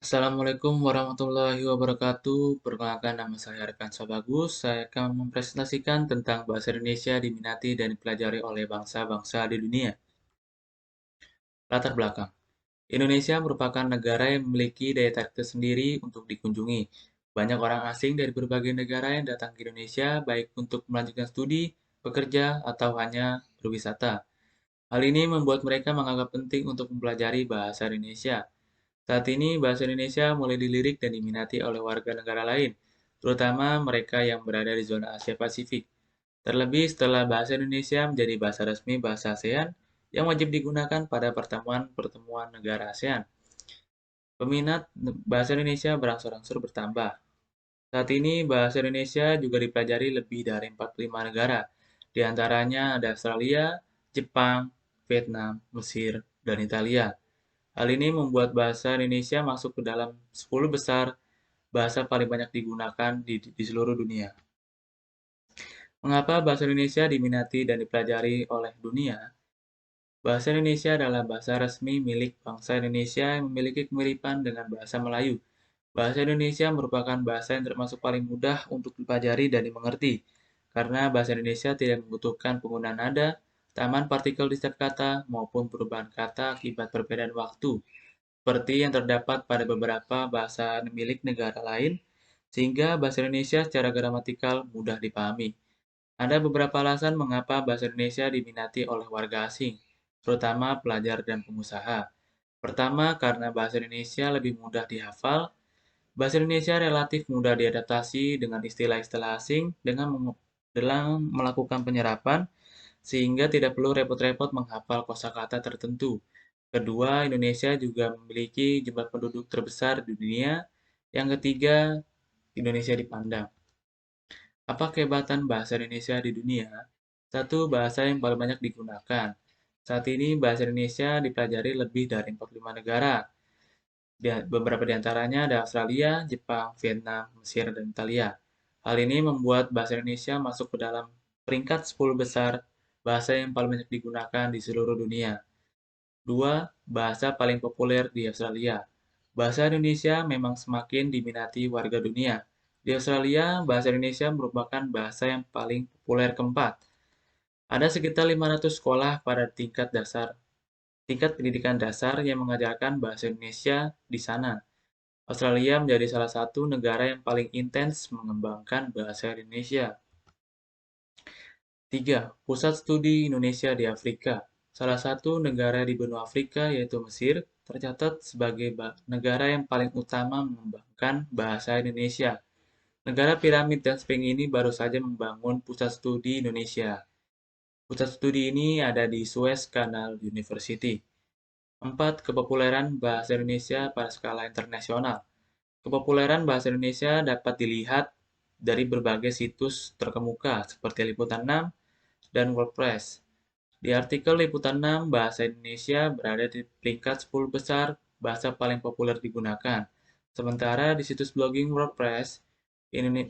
Assalamualaikum warahmatullahi wabarakatuh. Perkenalkan nama saya Rekan Bagus. Saya akan mempresentasikan tentang bahasa Indonesia diminati dan dipelajari oleh bangsa-bangsa di dunia. Latar belakang. Indonesia merupakan negara yang memiliki daya tarik tersendiri untuk dikunjungi. Banyak orang asing dari berbagai negara yang datang ke Indonesia, baik untuk melanjutkan studi, bekerja, atau hanya berwisata. Hal ini membuat mereka menganggap penting untuk mempelajari bahasa Indonesia. Saat ini, bahasa Indonesia mulai dilirik dan diminati oleh warga negara lain, terutama mereka yang berada di zona Asia Pasifik. Terlebih setelah bahasa Indonesia menjadi bahasa resmi bahasa ASEAN yang wajib digunakan pada pertemuan-pertemuan negara ASEAN. Peminat bahasa Indonesia berangsur-angsur bertambah. Saat ini, bahasa Indonesia juga dipelajari lebih dari 45 negara. Di antaranya ada Australia, Jepang, Vietnam, Mesir, dan Italia. Hal ini membuat bahasa Indonesia masuk ke dalam 10 besar bahasa paling banyak digunakan di seluruh dunia. Mengapa bahasa Indonesia diminati dan dipelajari oleh dunia? Bahasa Indonesia adalah bahasa resmi milik bangsa Indonesia yang memiliki kemiripan dengan bahasa Melayu. Bahasa Indonesia merupakan bahasa yang termasuk paling mudah untuk dipelajari dan dimengerti, karena bahasa Indonesia tidak membutuhkan penggunaan nada, taman partikel di setiap kata, maupun perubahan kata akibat perbedaan waktu, seperti yang terdapat pada beberapa bahasa milik negara lain, sehingga bahasa Indonesia secara gramatikal mudah dipahami. Ada beberapa alasan mengapa bahasa Indonesia diminati oleh warga asing, terutama pelajar dan pengusaha. Pertama, karena bahasa Indonesia lebih mudah dihafal. Bahasa Indonesia relatif mudah diadaptasi dengan istilah-istilah asing dalam melakukan penyerapan, sehingga tidak perlu repot-repot menghafal kosakata tertentu. Kedua, Indonesia juga memiliki jumlah penduduk terbesar di dunia. Yang ketiga, Indonesia dipandang. Apa kehebatan bahasa Indonesia di dunia? Satu, bahasa yang paling banyak digunakan. Saat ini, bahasa Indonesia dipelajari lebih dari 45 negara. Beberapa di antaranya ada Australia, Jepang, Vietnam, Mesir, dan Italia. Hal ini membuat bahasa Indonesia masuk ke dalam peringkat 10 besar bahasa yang paling banyak digunakan di seluruh dunia. Dua, bahasa paling populer di Australia. Bahasa Indonesia memang semakin diminati warga dunia. Di Australia, bahasa Indonesia merupakan bahasa yang paling populer keempat. Ada sekitar 500 sekolah pada tingkat pendidikan dasar yang mengajarkan bahasa Indonesia di sana. Australia menjadi salah satu negara yang paling intens mengembangkan bahasa Indonesia. 3. Pusat Studi Indonesia di Afrika. Salah satu negara di benua Afrika, yaitu Mesir, tercatat sebagai negara yang paling utama mengembangkan bahasa Indonesia. Negara piramid dan Sphinx ini baru saja membangun pusat studi Indonesia. Pusat studi ini ada di Suez Canal University. 4. Kepopuleran bahasa Indonesia pada skala internasional. Kepopuleran bahasa Indonesia dapat dilihat dari berbagai situs terkemuka seperti Liputan 6 dan WordPress. Di artikel Liputan 6, bahasa Indonesia berada di peringkat 10 besar bahasa paling populer digunakan. Sementara di situs blogging WordPress,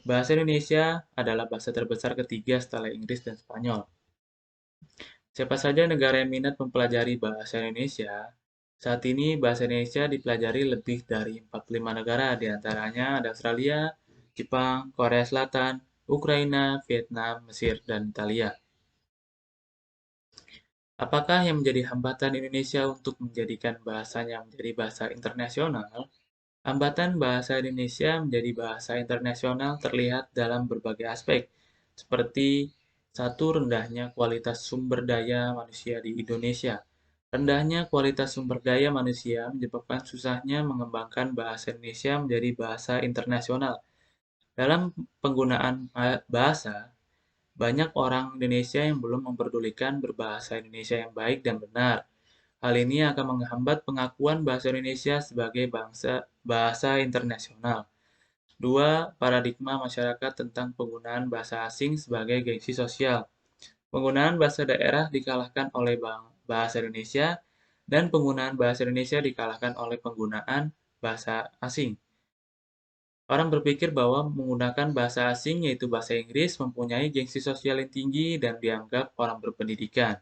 bahasa Indonesia adalah bahasa terbesar ketiga setelah Inggris dan Spanyol. Siapa saja negara yang minat mempelajari bahasa Indonesia? Saat ini bahasa Indonesia dipelajari lebih dari 45 negara, di antaranya ada Australia, Jepang, Korea Selatan, Ukraina, Vietnam, Mesir, dan Italia. Apakah yang menjadi hambatan Indonesia untuk menjadikan bahasanya menjadi bahasa internasional? Hambatan bahasa Indonesia menjadi bahasa internasional terlihat dalam berbagai aspek, seperti satu, rendahnya kualitas sumber daya manusia di Indonesia. Rendahnya kualitas sumber daya manusia menyebabkan susahnya mengembangkan bahasa Indonesia menjadi bahasa internasional. Dalam penggunaan bahasa, banyak orang Indonesia yang belum memperdulikan berbahasa Indonesia yang baik dan benar. Hal ini akan menghambat pengakuan bahasa Indonesia sebagai bahasa internasional. 2. Paradigma masyarakat tentang penggunaan bahasa asing sebagai gengsi sosial. Penggunaan bahasa daerah dikalahkan oleh bahasa Indonesia, dan penggunaan bahasa Indonesia dikalahkan oleh penggunaan bahasa asing. Orang berpikir bahwa menggunakan bahasa asing, yaitu bahasa Inggris, mempunyai gengsi sosial yang tinggi dan dianggap orang berpendidikan.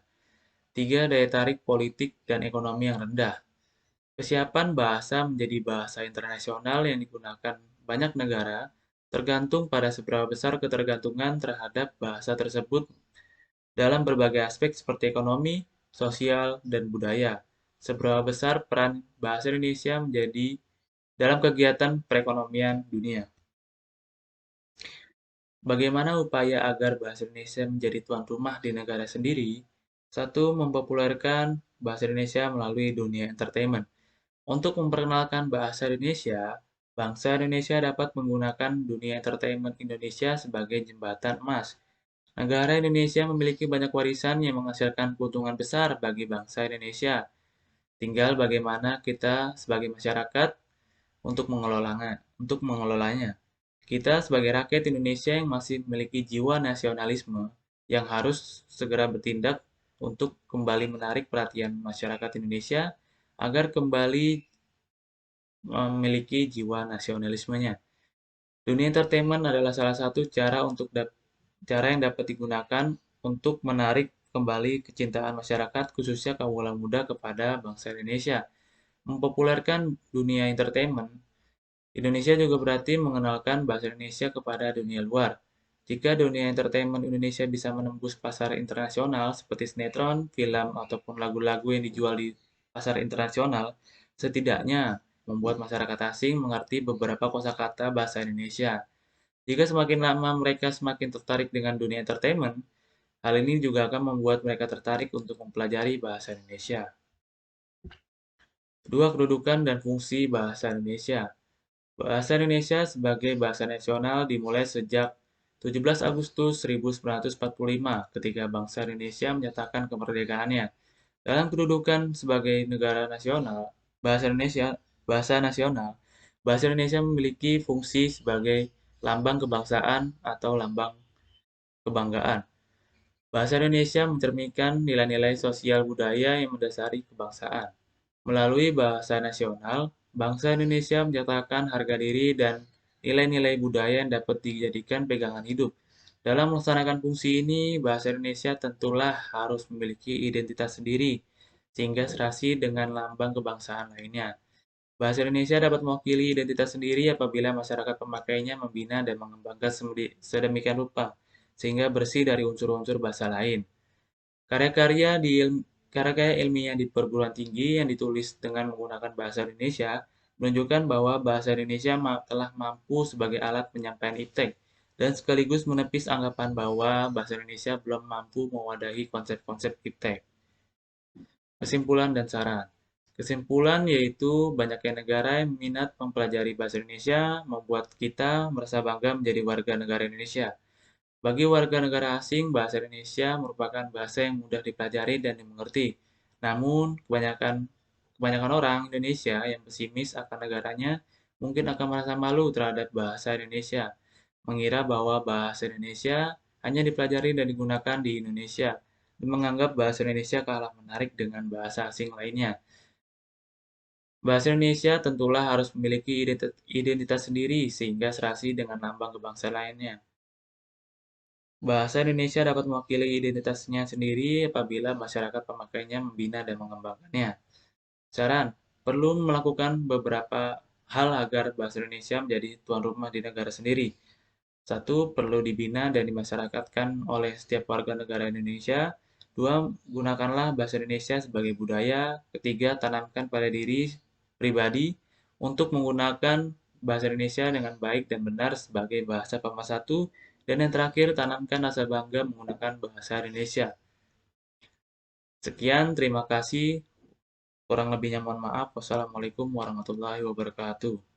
3. Daya tarik politik dan ekonomi yang rendah. Kesiapan bahasa menjadi bahasa internasional yang digunakan banyak negara tergantung pada seberapa besar ketergantungan terhadap bahasa tersebut dalam berbagai aspek seperti ekonomi, sosial, dan budaya. Seberapa besar peran bahasa Indonesia menjadi dalam kegiatan perekonomian dunia. Bagaimana upaya agar bahasa Indonesia menjadi tuan rumah di negara sendiri? Satu, mempopulerkan bahasa Indonesia melalui dunia entertainment. Untuk memperkenalkan bahasa Indonesia, bangsa Indonesia dapat menggunakan dunia entertainment Indonesia sebagai jembatan emas. Negara Indonesia memiliki banyak warisan yang menghasilkan keuntungan besar bagi bangsa Indonesia. Tinggal bagaimana kita sebagai masyarakat untuk mengelolanya. Kita sebagai rakyat Indonesia yang masih memiliki jiwa nasionalisme yang harus segera bertindak untuk kembali menarik perhatian masyarakat Indonesia agar kembali memiliki jiwa nasionalismenya. Dunia entertainment adalah salah satu cara yang dapat digunakan untuk menarik kembali kecintaan masyarakat, khususnya kaum muda kepada bangsa Indonesia. Mempopulerkan dunia entertainment, Indonesia juga berarti mengenalkan bahasa Indonesia kepada dunia luar. Jika dunia entertainment Indonesia bisa menembus pasar internasional seperti sinetron, film, ataupun lagu-lagu yang dijual di pasar internasional, setidaknya membuat masyarakat asing mengerti beberapa kosakata bahasa Indonesia. Jika semakin lama mereka semakin tertarik dengan dunia entertainment, hal ini juga akan membuat mereka tertarik untuk mempelajari bahasa Indonesia. Kedua, kedudukan dan fungsi bahasa Indonesia. Bahasa Indonesia sebagai bahasa nasional dimulai sejak 17 Agustus 1945 ketika bangsa Indonesia menyatakan kemerdekaannya. Dalam kedudukan sebagai negara nasional, bahasa nasional, bahasa Indonesia memiliki fungsi sebagai lambang kebangsaan atau lambang kebanggaan. Bahasa Indonesia mencerminkan nilai-nilai sosial budaya yang mendasari kebangsaan. Melalui bahasa nasional, bangsa Indonesia menyatakan harga diri dan nilai-nilai budaya yang dapat dijadikan pegangan hidup. Dalam melaksanakan fungsi ini, bahasa Indonesia tentulah harus memiliki identitas sendiri, sehingga serasi dengan lambang kebangsaan lainnya. Bahasa Indonesia dapat mewakili identitas sendiri apabila masyarakat pemakainya membina dan mengembangkan sedemikian rupa, sehingga bersih dari unsur-unsur bahasa lain. Karya-karya di karya ilmiah di perguruan tinggi yang ditulis dengan menggunakan bahasa Indonesia menunjukkan bahwa bahasa Indonesia telah mampu sebagai alat penyampaian iptek dan sekaligus menepis anggapan bahwa bahasa Indonesia belum mampu mewadahi konsep-konsep iptek. Kesimpulan dan saran. Kesimpulan yaitu banyaknya negara yang minat mempelajari bahasa Indonesia membuat kita merasa bangga menjadi warga negara Indonesia. Bagi warga negara asing, bahasa Indonesia merupakan bahasa yang mudah dipelajari dan dimengerti. Namun, kebanyakan orang Indonesia yang pesimis akan negaranya mungkin akan merasa malu terhadap bahasa Indonesia, mengira bahwa bahasa Indonesia hanya dipelajari dan digunakan di Indonesia, dan menganggap bahasa Indonesia kalah menarik dengan bahasa asing lainnya. Bahasa Indonesia tentulah harus memiliki identitas sendiri sehingga serasi dengan lambang kebangsaan lainnya. Bahasa Indonesia dapat mewakili identitasnya sendiri apabila masyarakat pemakainya membina dan mengembangkannya. Saran, perlu melakukan beberapa hal agar bahasa Indonesia menjadi tuan rumah di negara sendiri. Satu, perlu dibina dan dimasyarakatkan oleh setiap warga negara Indonesia. Dua, gunakanlah bahasa Indonesia sebagai budaya. Ketiga, tanamkan pada diri pribadi untuk menggunakan bahasa Indonesia dengan baik dan benar sebagai bahasa pemersatu. Dan yang terakhir, tanamkan rasa bangga menggunakan bahasa Indonesia. Sekian, terima kasih. Kurang lebihnya mohon maaf. Wassalamualaikum warahmatullahi wabarakatuh.